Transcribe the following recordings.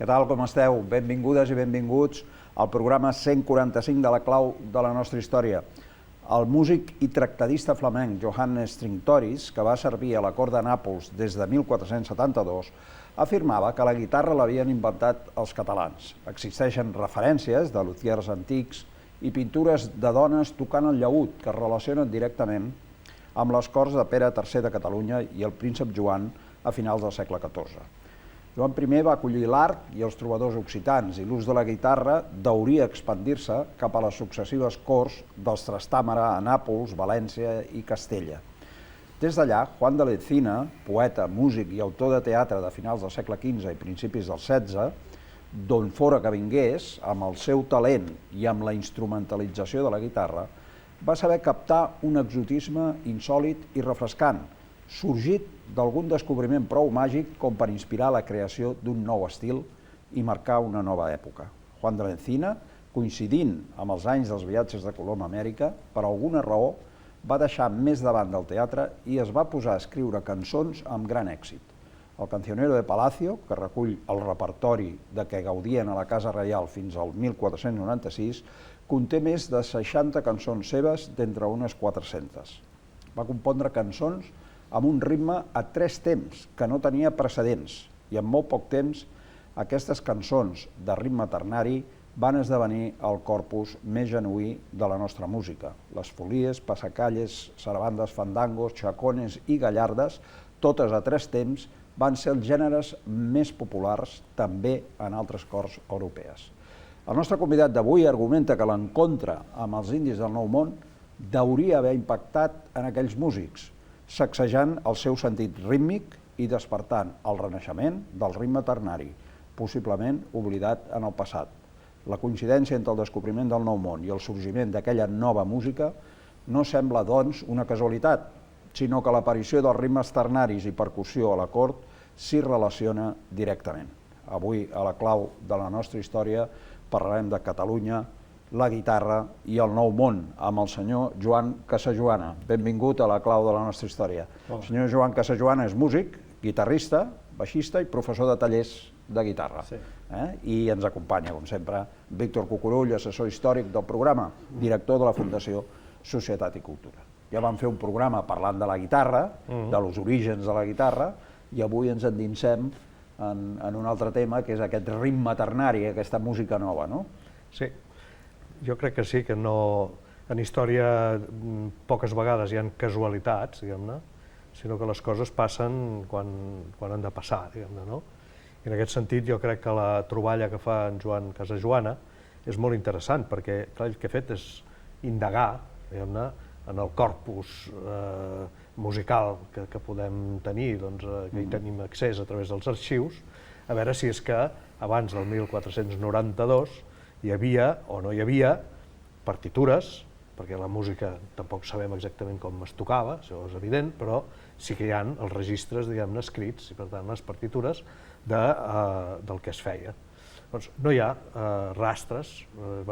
Què tal, com esteu? Benvingudes i benvinguts al programa 145 de la clau de la nostra història. El músic i tractadista flamenc Johannes Trinctoris, que va servir a la cort de Nàpols des de 1472, afirmava que la guitarra l'havien inventat els catalans. Existeixen referències de luthiers antics i pintures de dones tocant el llaüt que es relacionen directament amb les corts de Pere III de Catalunya i el príncep Joan a finals del segle XIV. Joan I va acollir l'art i els trobadors occitans i l'ús de la guitarra deuria expandir-se cap a les successives corts dels Trastàmara a Nàpols, València i Castella. Des d'allà, Juan de Lencina, poeta, músic i autor de teatre de finals del segle XV i principis del XVI, d'on fora que vingués, amb el seu talent i amb la instrumentalització de la guitarra, va saber captar un exotisme insòlit i refrescant, sorgit d'algun descobriment prou màgic com per inspirar la creació d'un nou estil i marcar una nova època. Juan de Lencina, coincidint amb els anys dels viatges de Colom a Amèrica, per alguna raó va deixar més davant del teatre i es va posar a escriure cançons amb gran èxit. El Cancionero de Palacio, que recull el repertori de què gaudien a la Casa Reial fins al 1496, conté més de 60 cançons seves d'entre unes 400. Va compondre cançons amb un ritme a 3 temps que no tenia precedents i en molt poc temps aquestes cançons de ritme ternari van esdevenir el corpus més genuí de la nostra música. Les folies, passacalles, sarabandes, fandangos, chacones i gallardes, totes a 3 temps, van ser els gèneres més populars també en altres corts europees. El nostre convidat d'avui argumenta que l'encontre amb els indis del Nou Món deuria haver impactat en aquells músics, sacsejant el seu sentit rítmic i despertant el renaixement del ritme ternari, possiblement oblidat en el passat. La coincidència entre el descobriment del Nou Món i el sorgiment d'aquella nova música no sembla, doncs, una casualitat, sinó que l'aparició dels ritmes ternaris i percussió a la cort s'hi relaciona directament. Avui, a la clau de la nostra història, parlarem de Catalunya, la guitarra i el Nou Món, amb el senyor Joan Casajoana. Benvingut a la clau de la nostra història. El senyor Joan Casajoana és músic, guitarrista, baixista i professor de tallers de guitarra. I ens acompanya, com sempre, Víctor Cucurull, assessor històric del programa, director de la Fundació Societat i Cultura. Ja vam fer un programa parlant de la guitarra, dels orígens de la guitarra, i avui ens endinsem en un altre tema, que és aquest ritme ternari, aquesta música nova, no? Sí. Jo crec que sí, que no... En història poques vegades hi ha casualitats, diguem-ne, sinó que les coses passen quan han de passar, diguem-ne, no? I en aquest sentit jo crec que la troballa que fa en Joan Casajoana és molt interessant, perquè clar, el que ha fet és indagar, diguem-ne, en el corpus musical que podem tenir, que hi tenim accés a través dels arxius, a veure si és que abans del 1492 hi havia o no hi havia partitures, perquè la música tampoc sabem exactament com es tocava, això és evident, però sí que hi ha els registres, diguem-ne, escrits, i per tant les partitures del que es feia. Doncs no hi ha rastres,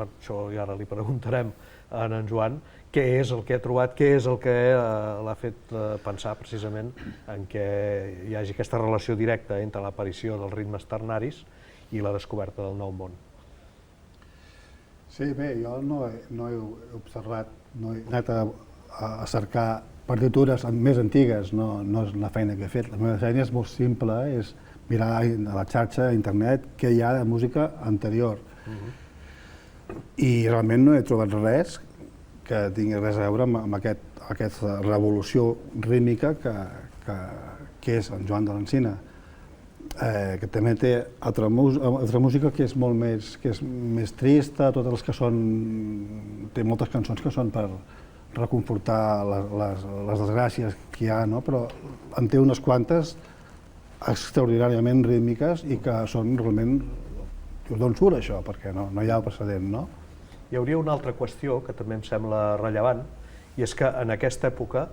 això ja ara li preguntarem a en Joan, què és el que ha trobat, què és el que l'ha fet pensar precisament en què hi hagi aquesta relació directa entre l'aparició dels ritmes ternaris i la descoberta del Nou Món. Sí, bé, jo no he observat, no he anat a cercar partitures més antigues, no és la feina que he fet. La meva feina és molt simple, és mirar a la xarxa, a internet, què hi ha de música anterior. I realment no he trobat res que tingui res a veure amb aquesta revolució rítmica que és en Joan de Lencina, que també té altra música que és molt més trista, totes les que són... té moltes cançons que són per reconfortar les desgràcies que hi ha, però en té unes quantes extraordinàriament rítmiques i que són realment... d'on surt això? Perquè no hi ha precedent, no? Hi hauria una altra qüestió que també em sembla rellevant, i és que en aquesta època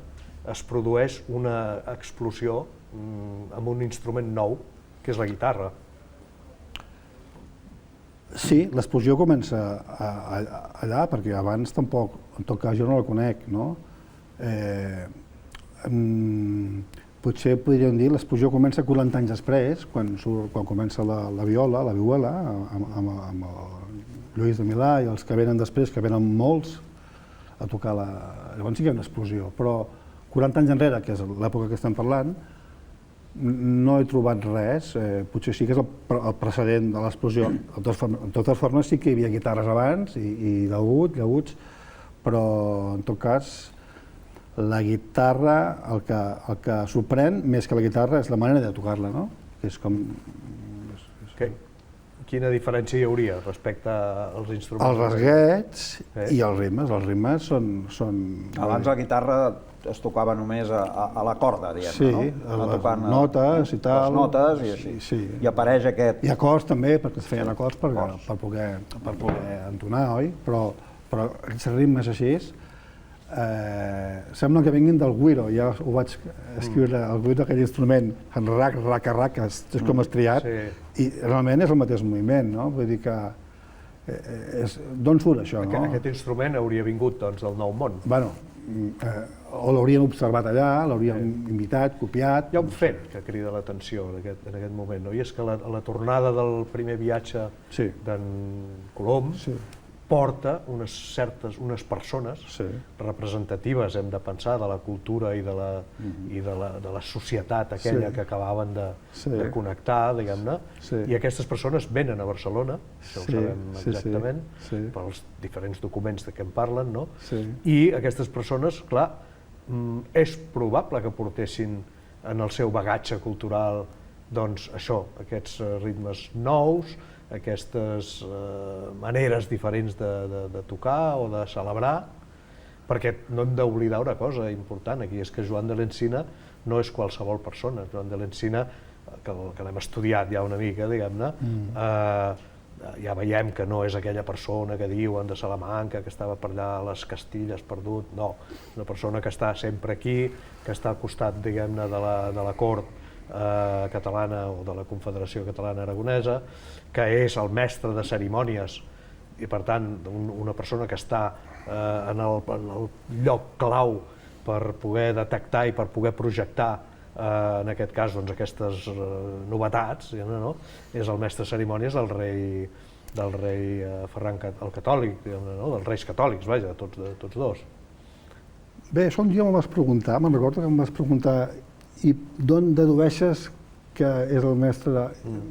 es produeix una explosió amb un instrument nou, que és la guitarra. Sí, l'explosió comença allà, perquè abans tampoc, en tot cas jo no la conec, no? potser podríem dir l'explosió comença 40 anys després, quan comença la viola, la vihuela, amb el Lluís de Milà i els que venen després, que venen molts, a tocar la... Llavors sí que hi ha una explosió, però 40 anys enrere, que és l'època que estem parlant, no he trobat res, potser sí que és el precedent de l'explosió. De totes formes sí que hi havia guitarres abans i llaüts, però en tot cas la guitarra, el que sorprèn més que la guitarra és la manera de tocar-la, no? Que és com... Quina diferència hi hauria respecte als instruments? Els rasguets i els ritmes. Els ritmes són... Abans la guitarra es tocava només a la corda, diguem-ne, no? Sí, les notes i tal. Les notes i així. Sí. I apareix aquest... I acords també, perquè es feien acords per poder entonar, oi? Però aquests ritmes així sembla que vinguin del güiro. Ja ho vaig escriure, el güiro, aquell instrument, en rac, és com estriat, i realment és el mateix moviment, no? Vull dir que... D'on surt això, no? Aquest instrument hauria vingut del Nou Món. Bueno, o l'haurien observat allà, l'haurien imitat, copiat... Hi ha un fet que crida l'atenció en aquest moment, no? I és que la tornada del primer viatge d'en Colom porta unes persones representatives, hem de pensar, de la cultura i de la societat aquella que acabaven de connectar, diguem-ne, i aquestes persones venen a Barcelona, això ho sabem exactament, pels diferents documents de què en parlen, no? I aquestes persones, clar, és probable que portessin en el seu bagatge cultural, doncs, això, aquests ritmes nous, aquestes maneres diferents de tocar o de celebrar, perquè no hem d'oblidar una cosa important aquí, és que Joan de l'Encina no és qualsevol persona. Joan de l'Encina, que l'hem estudiat ja una mica, diguem-ne, ja veiem que no és aquella persona que diuen de Salamanca, que estava per allà a les Castilles perdut, no, una persona que està sempre aquí, que està al costat, diguem-ne, de la cort catalana o de la Confederació Catalana Aragonesa, que és el mestre de cerimònies i per tant una persona que està en el lloc clau per poder detectar i per poder projectar en aquest cas aquestes novetats, és el mestre de cerimònies del rei Ferran el Catòlic, dels reis catòlics, vaja, tots dos. Bé, això un dia me'n vas preguntar, me'n recordo que em vas preguntar i d'on dedueixes que és el mestre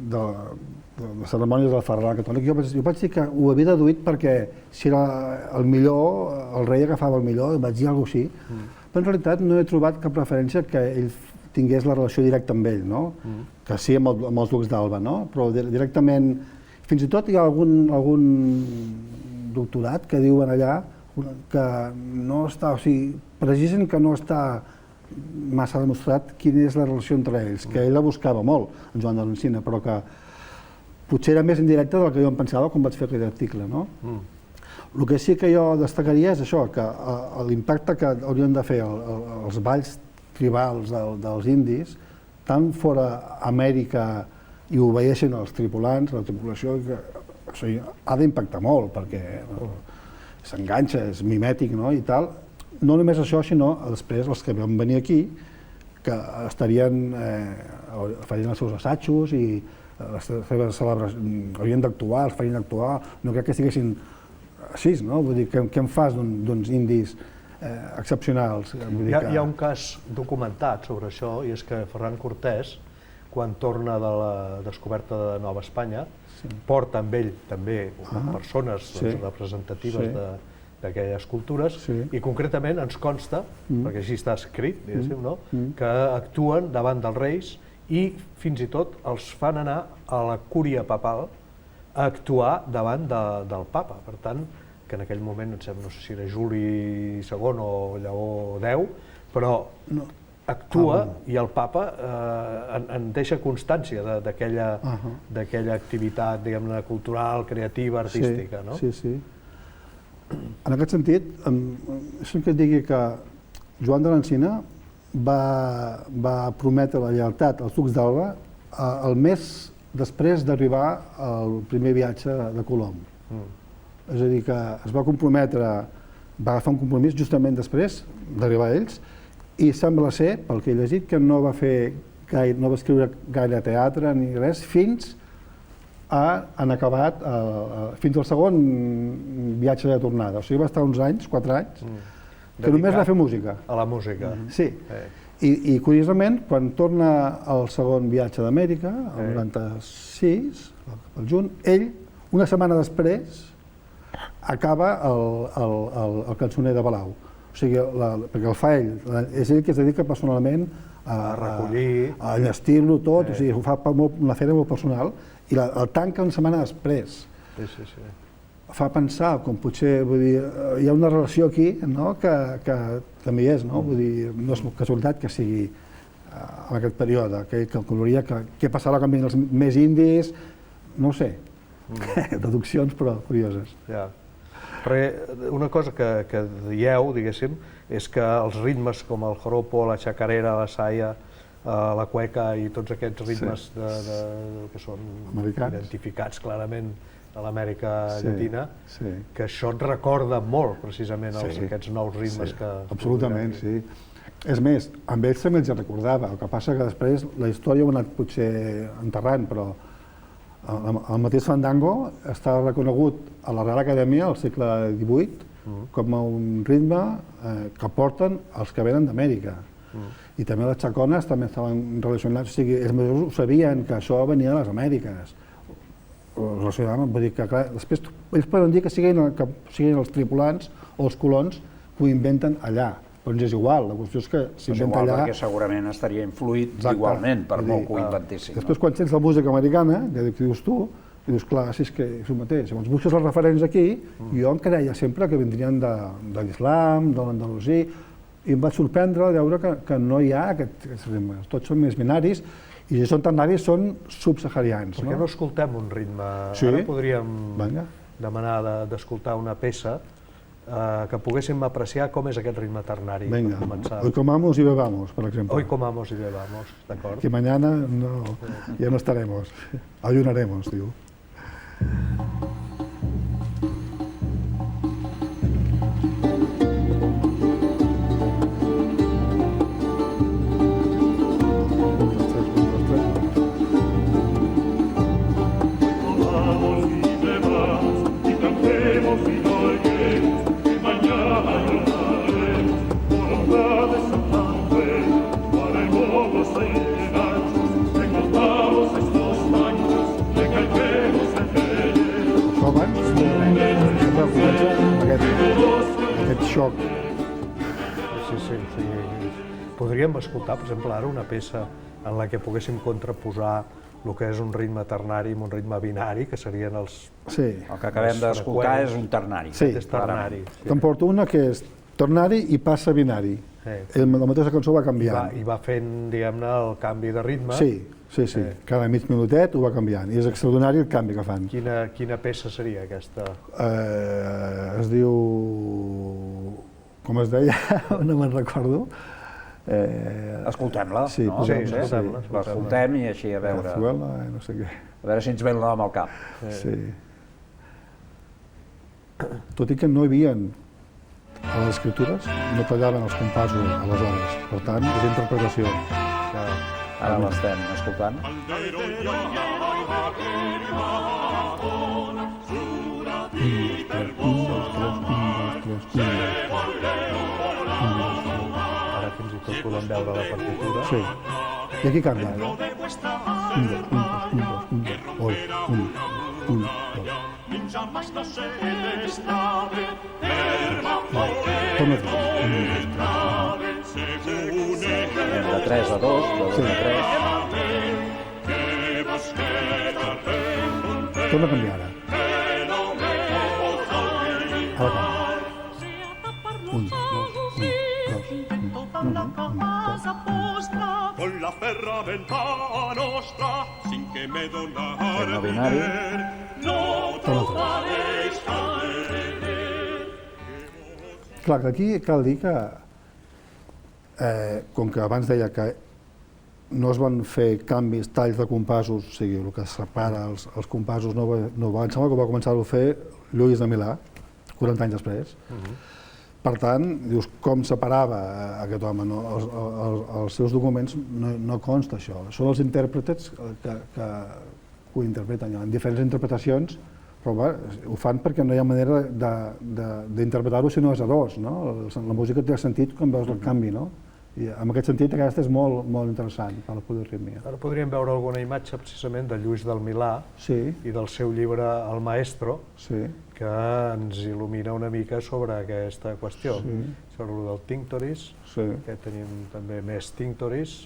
de les cerimònies del Ferran Catòlic. Jo vaig dir que ho havia deduït perquè si era el millor, el rei agafava el millor, i vaig dir alguna cosa així, però en realitat no he trobat cap referència que ell tingués la relació directa amb ell, no? Que sí amb els ducs d'Alba, no? Però directament, fins i tot hi ha algun doctorat que diuen allà que no està, o sigui, precisament que no està massa demostrat quina és la relació entre ells, que ell la buscava molt, en Joan de l'Encina, però que potser era més indirecta del que jo em pensava quan vaig fer aquell article, no? El que sí que jo destacaria és això, que l'impacte que haurien de fer els balls tribals dels indis, tant fora Amèrica i obeeixen els tripulants, la tripulació, ha d'impactar molt, perquè s'enganxa, és mimètic, no?, i tal. No només això, sinó després els que van venir aquí, que farien els seus assajos i les seves celebracions, haurien d'actuar, els farien actuar, no crec que estiguessin així, no? Vull dir, què en fas d'uns indis excepcionals? Hi ha un cas documentat sobre això, i és que Ferran Cortés, quan torna de la descoberta de Nova Espanya, porta amb ell també persones representatives d'aquelles cultures, i concretament ens consta, perquè així està escrit, diguéssim, que actuen davant dels reis i fins i tot els fan anar a la cúria papal a actuar davant del papa. Per tant, que en aquell moment, no sé si era Juli II o Lleó X, però actua i el papa en deixa constància d'aquella activitat, diguem-ne, cultural, creativa, artística. Sí, sí. En aquest sentit, deixa'm que et digui que Joan de l'Encina va prometre la lleialtat als ducs d'Alba el mes després d'arribar al primer viatge de Colom. És a dir, que es va comprometre, va agafar un compromís justament després d'arribar ells I sembla ser, pel que he llegit, que no va escriure gaire teatre ni res fins han acabat fins al segon viatge de tornada. O sigui, va estar uns anys, 4 anys, que només va fer música. A la música. Sí. I curiosament, quan torna al segon viatge d'Amèrica, el 96, al juny, ell, una setmana després, acaba el cançoner de Palau. O sigui, perquè el fa ell, és ell que es dedica personalment a recollir, a enllestir-lo tot, o sigui, ho fa una feina molt personal, i el tanca una setmana després. Sí. Fa pensar, com potser, vull dir, hi ha una relació aquí, no?, que també hi és, no? Vull dir, no és casualitat que sigui en aquest període, que calcularia què passarà quan vinguin els més indis, no ho sé, deduccions però curioses. Ja. Però una cosa que dieu, diguéssim, és que els ritmes com el joropo, la chacarera, la saya, la cueca i tots aquests ritmes que són identificats clarament a l'Amèrica Llatina, que això et recorda molt, precisament, aquests nous ritmes que... Absolutament, sí. És més, amb ells també els recordava, el que passa que després la història ho ha anat potser enterrant, però el mateix fandango està reconegut a la Real Acadèmia al segle XVIII com a un ritme que porten els que venen d'Amèrica. I també les xacones també estaven relacionats, o sigui, els majors ho sabien que això venia de les Amèriques. Relacionaven, vull dir que, clar, després ells poden dir que siguin els tripulants o els colons que ho inventen allà, però ens és igual, la qüestió és que s'inventa allà... Perquè segurament estaria influït igualment, per molt que ho inventessin. Després, quan sents la música americana, que dius tu, i dius, clar, si és que és el mateix. Llavors busques els referents aquí, i jo em creia sempre que vindrien de l'islam, de l'andalusí, i em va sorprendre veure que no hi ha aquests ritmes. Tots són més binaris, i si són ternaris són subsaharians. Per què no escoltem un ritme? Ara podríem demanar d'escoltar una peça que poguéssim apreciar com és aquest ritme ternari. Venga, hoy comamos y bebamos, per exemple. Hoy comamos y bebamos, d'acord? Que mañana ya no estaremos, ayunaremos, diu. Xoc. Sí. Podríem escoltar, per exemple, ara una peça en la que poguéssim contraposar el que és un ritme ternari amb un ritme binari, que serien els... Sí. El que acabem d'escoltar és un ternari. Sí. És ternari. Te'n porto una que és ternari i passa binari. La mateixa cançó va canviant. I va fent, diguem-ne, el canvi de ritme. Sí. Cada mig minutet ho va canviant. I és extraordinari el canvi que fan. Quina peça seria aquesta? Es diu... Com es deia? No me'n recordo. Escoltem-la, no? Sí, escoltem-la. L'escoltem i així a veure... no sé què. A veure si ens ve el nom al cap. Sí. Tot i que no hi havia a les escritures, no tallaven els compassos aleshores. Per tant, és interpretació. Ara l'estem escoltant. Ara fins i tot podem veure la partitura. Sí. I aquí canvia. De 3 a 2, de 2 a 3. Torna a canviar ara. Ara canvia. 1, 2, 1, 2. Con la ferramenta nostra, sin que me donare no binari. no trobareis Clar, que aquí cal dir que, com que abans deia que no es van fer canvis, talls de compassos, o sigui, el que separa els compassos em sembla que va començar a fer Lluís de Milà, 40 anys després, Per tant, dius, com separava aquest home? Els seus documents no consta això. Són els intèrprets que ho interpreten. Hi ha diferents interpretacions, però ho fan perquè no hi ha manera d'interpretar-ho si no és a dos. La música té sentit quan veus el canvi. I en aquest sentit, aquesta és molt interessant per la polirritmia. Ara podríem veure alguna imatge precisament de Lluís del Milà i del seu llibre El Maestro, que ens il·lumina una mica sobre aquesta qüestió, sobre el del Tinctoris, que tenim també més Tinctoris,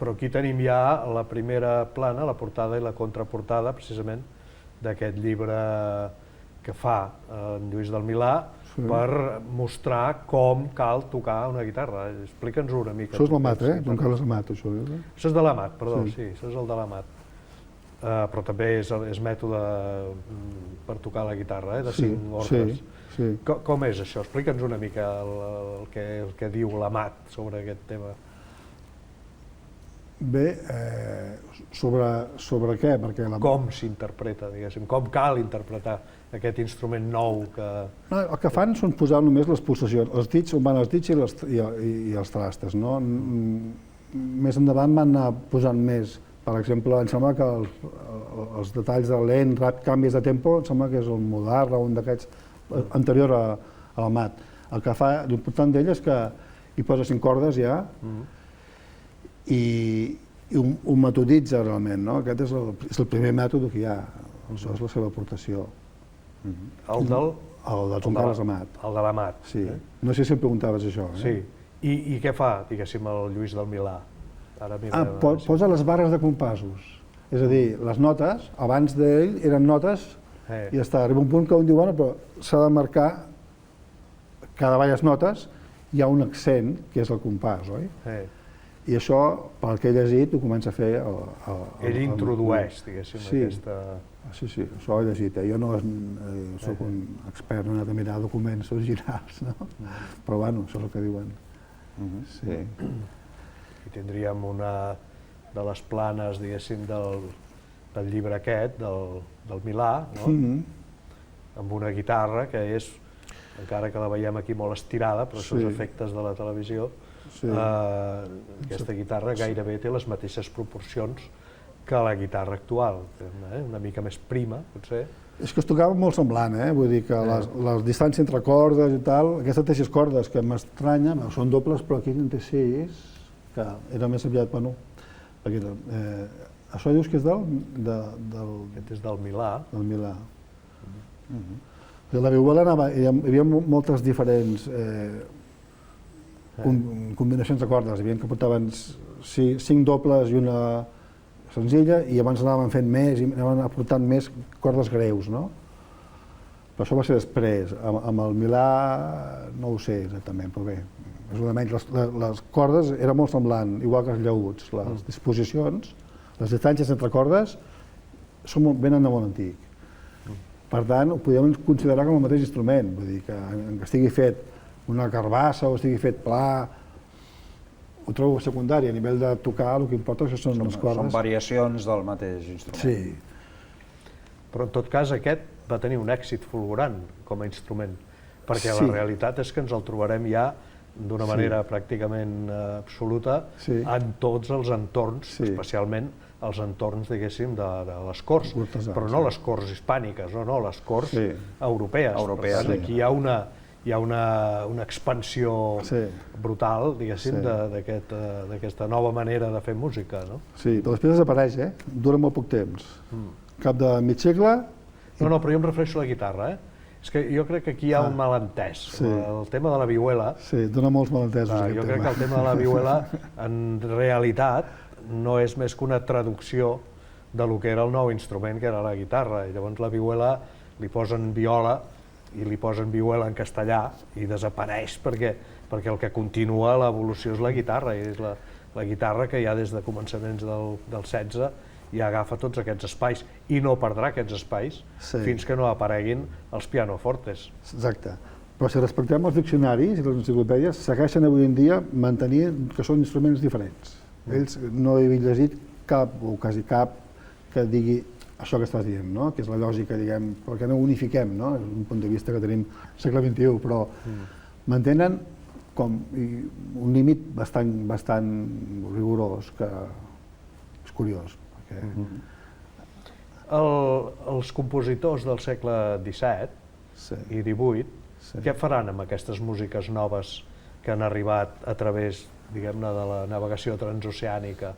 però aquí tenim ja la primera plana, la portada i la contraportada, precisament, d'aquest llibre que fa en Lluís del Milà, per mostrar com cal tocar una guitarra. Explica'ns-ho una mica. Això és l'Amat, Joan Carles Amat, això. Això és de l'Amat, perdó, sí, això és el de l'Amat. Però també és mètode per tocar la guitarra, de 5 ordres. Com és això? Explica'ns una mica el que diu l'Amat sobre aquest tema. Bé, sobre què? Com s'interpreta, diguéssim, com cal interpretar aquest instrument nou que... El que fan són posar només les pulsacions, els dits, on van els dits i els trastes. Més endavant van anar posant més. Per exemple, em sembla que els detalls de lent, ràpid, canvis de tempo, em sembla que és el Modarra o un d'aquests anterior al Mat. El que fa, l'important d'ell és que hi posa 5 cordes ja i ho metoditza realment. Aquest és el primer mètode que hi ha. Això és la seva aportació. El del Joan Carles Amat. El de l'Amat. Sí. No sé si em preguntaves això. Sí. I què fa, diguéssim, el Lluís del Milà? Posa les barres de compassos. És a dir, les notes, abans d'ell eren notes i ja està. Arriba un punt que un diu, bueno, però s'ha de marcar cada diverses notes, hi ha un accent, que és el compàs, oi? I això, pel que he llegit, ho comença a fer... Ell introdueix, diguéssim, aquesta... Sí, això ho he llegit. Jo no soc un expert, no he anat a mirar documents originals, però bueno, això és el que diuen. Sí. I tindríem una de les planes, diguéssim, del llibre aquest, del Milà, amb una guitarra que és, encara que la veiem aquí molt estirada, però són efectes de la televisió, aquesta guitarra gairebé té les mateixes proporcions que la guitarra actual, una mica més prima, potser. És que es tocava molt semblant, vull dir que la distància entre cordes i tal, aquestes té 6 cordes, que m'estranya, són dobles, però aquí en té 6, que era més aviat, bueno, això dius que és Aquest és del Milà. Del Milà. La vihuela hi havia moltes diferents combinacions de cordes, hi havia que portaven 5 dobles i una senzilla, i abans anaven fent més i anaven aportant més cordes greus, no? Però això va ser després. Amb el Milà no ho sé exactament, però bé, més o menys les cordes eren molt semblant, igual que els llaüts. Les disposicions, les distàncies entre cordes venen de molt antic. Per tant, ho podem considerar com el mateix instrument, vull dir que estigui fet una carbassa o estigui fet pla, ho trobo secundari. A nivell de tocar, el que importa són les cordes. Són variacions del mateix instrument. Sí. Però en tot cas aquest va tenir un èxit fulgurant com a instrument, perquè la realitat és que ens el trobarem ja d'una manera pràcticament absoluta en tots els entorns, especialment els entorns, diguéssim, de les corts, però no les corts hispàniques, no, les corts europees. Per tant, aquí hi ha una expansió brutal, diguéssim, d'aquesta nova manera de fer música, no? Sí, però després desapareix, dura molt poc temps. Cap de mig segle... No, però jo em refereixo a la guitarra, És que jo crec que aquí hi ha un malentès. El tema de la vihuela... Sí, dona molts malentesos aquest tema. Jo crec que el tema de la vihuela, en realitat, no és més que una traducció de lo que era el nou instrument, que era la guitarra. I llavors la vihuela li posen viola i li posen vihuela en castellà i desapareix perquè el que continua l'evolució és la guitarra, i és la guitarra que ja des de començaments del 16 ja agafa tots aquests espais i no perdrà aquests espais fins que no apareguin els pianofortes. Exacte. Però si respectem els diccionaris i les enciclopèdies, segueixen avui en dia mantenint que són instruments diferents. Ells no he llegit cap, o quasi cap, que digui això que estàs dient, no? Que és la lògica, diguem, perquè no unifiquem, no? És un punt de vista que tenim al segle XXI, però mantenen com un límit bastant rigorós, que és curiós. Perquè... Els compositors del segle XVII i XVIII, què faran amb aquestes músiques noves que han arribat a través, diguem-ne, de la navegació transoceànica?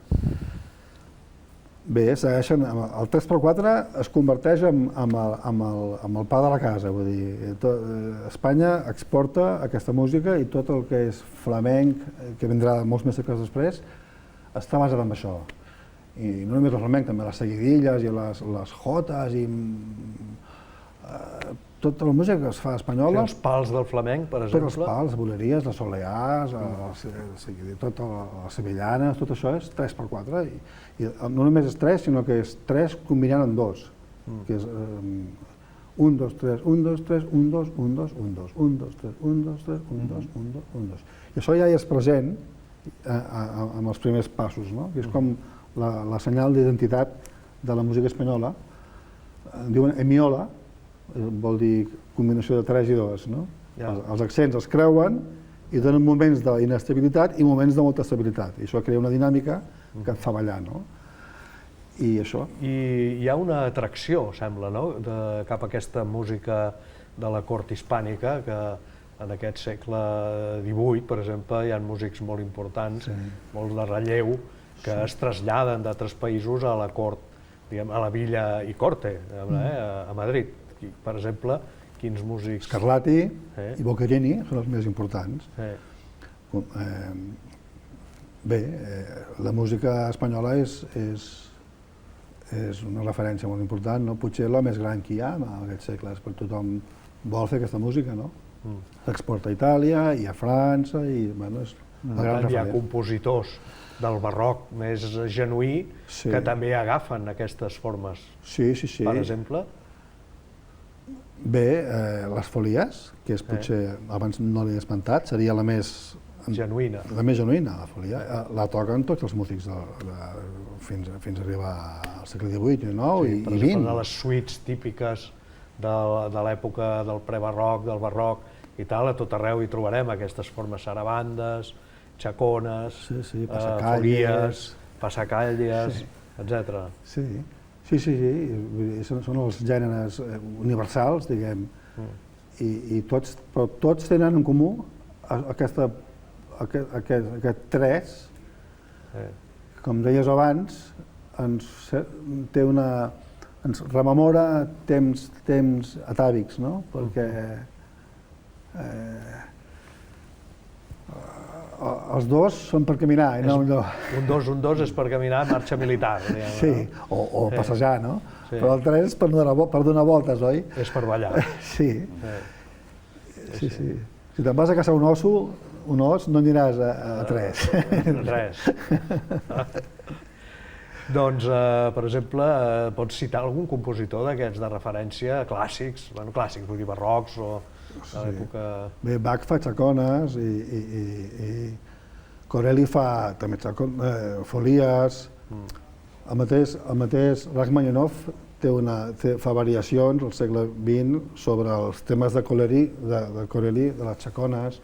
Bé, segueixen, el 3x4 es converteix en el pa de la casa, vull dir, Espanya exporta aquesta música i tot el que és flamenc, que vindrà molts més segles després, està basat en això. I no només el flamenc, també les seguidilles i les jotes i tota la música que es fa espanyola. Els pals del flamenc, per exemple? Els pals, les boleries, les solears, totes les sevillanes, tot això és 3x4. I no només és 3, sinó que és 3 combinant en 2. Que és 1, 2, 3, 1, 2, 3, 1, 2, 1, 2, 1, 2, 1, 2, 3, 1, 2, 3, 1, 2, 1, 2, 1, 2. I això ja és present amb els primers passos, no? Que és com la senyal d'identitat de la música espanyola. Diuen emiola, vol dir combinació de 3 i 2, no? Els accents els creuen i donen moments d'inestabilitat i moments de molta estabilitat. I això crea una dinàmica que et fa ballar, no? I això. I hi ha una atracció, sembla, no?, cap a aquesta música de la cort hispànica, que en aquest segle XVIII, per exemple, hi ha músics molt importants, molt de relleu, que es traslladen d'altres països a la cort, a la villa i corte, a Madrid. Per exemple, quins músics... Scarlatti i Boccherini són els més importants. Bé, la música espanyola és una referència molt important, no? Potser la més gran que hi ha en aquests segles, perquè tothom vol fer aquesta música, no? S'exporta a Itàlia i a França i, bueno, és una gran referència. Hi ha compositors del barroc més genuí que també agafen aquestes formes. Sí. Per exemple? Bé, les folies, que és potser, abans no l'he esmentat, seria la més... genuïna. La més genuïna, la folia. La toquen tots els músics fins a arribar al segle XVIII, XIX i XX. Per exemple, les suites típiques de l'època del prebarroc, del barroc i tal, a tot arreu hi trobarem aquestes formes sarabandes, chacones, folies, passacalles, etc. Sí, són els gèneres universals, diguem, i tots tenen en comú aquest 3, com deies abans, ens rememora temps atàvics, no? Perquè els dos són per caminar i no millor. Un dos és per caminar a marxa militar. Sí, o passejar, no? Però el 3 és per donar voltes, oi? És per ballar. Sí. Si te'n vas a caçar un os, no aniràs a 3. Res. Doncs, per exemple, pots citar algun compositor d'aquests de referència clàssics, clàssics, vull dir barrocs o de l'època... Bé, Bach fa chacones i Corelli fa també folies. El mateix Rachmaninoff fa variacions al segle XX sobre els temes de Corelli, de les chacones.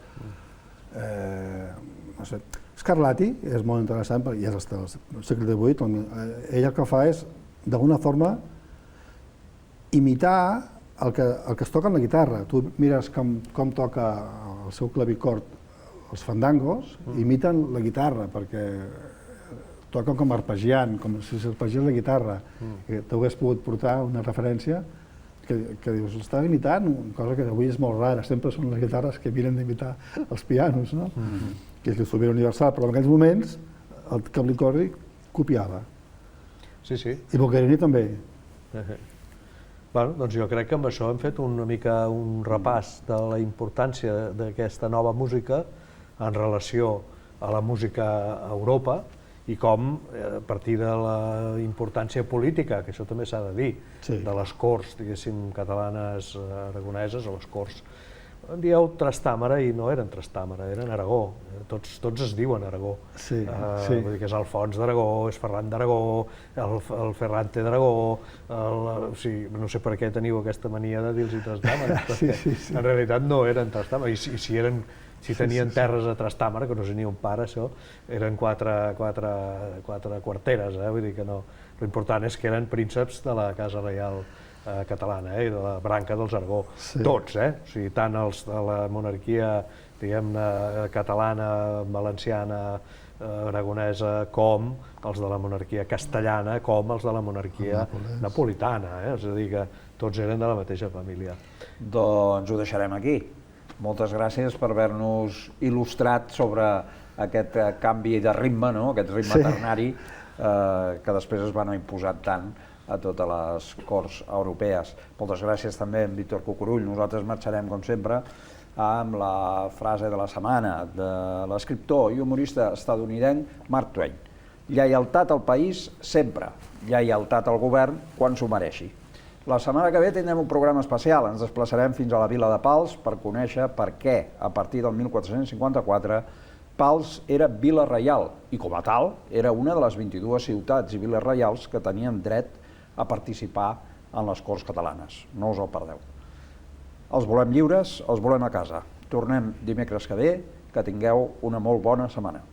No sé, Scarlatti és molt interessant, i és del segle XVIII. Ella el que fa és, d'alguna forma, imitar el que es toca en la guitarra. Tu mires com toca el seu clavicord els fandangos, imiten la guitarra, perquè toquen com arpegiant, com si s'arpegiés la guitarra. T'hagués pogut portar una referència que dius, estàs imitant, cosa que avui és molt rara, sempre són les guitarres que miren d'imitar els pianos, no? Que és l'instrument universal, però en aquells moments el Capricordi copiava. Sí. I Boccherini també. Bueno, doncs jo crec que amb això hem fet una mica un repàs de la importància d'aquesta nova música en relació a la música a Europa i com, a partir de la importància política, que això també s'ha de dir, de les corts, diguéssim, catalanes, aragoneses, o les corts En dieu Trastàmara i no eren Trastàmara, eren Aragó. Tots es diuen Aragó. Sí. Vull dir que és Alfons d'Aragó, és Ferran d'Aragó, el Ferrante d'Aragó, no sé per què teniu aquesta mania de dir-los Trastàmara, perquè en realitat no eren Trastàmara, i si tenien terres a Trastàmara, que no sé ni on para això, eren quatre quarteres, vull dir que no. L'important és que eren prínceps de la Casa Reial catalana i de la branca dels Aragó, tots, o sigui, tant els de la monarquia, diguem-ne, catalana, valenciana, aragonesa, com els de la monarquia castellana, com els de la monarquia napolitana, és a dir, que tots eren de la mateixa família. Doncs ho deixarem aquí. Moltes gràcies per haver-nos il·lustrat sobre aquest canvi de ritme, aquest ritme ternari que després es va anar imposant tant a totes les corts europees. Moltes gràcies també a en Víctor Cucurull. Nosaltres marxarem, com sempre, amb la frase de la setmana de l'escriptor i humorista estatunidenc Mark Twain. Lleialtat al país sempre, lleialtat al govern quan s'ho mereixi. La setmana que ve tindrem un programa especial. Ens desplaçarem fins a la vila de Pals per conèixer per què, a partir del 1454, Pals era vila reial i, com a tal, era una de les 22 ciutats i viles reials que tenien dret a participar en les Corts catalanes. No us el perdeu. Els volem lliures, els volem a casa. Tornem dimecres que ve, que tingueu una molt bona setmana.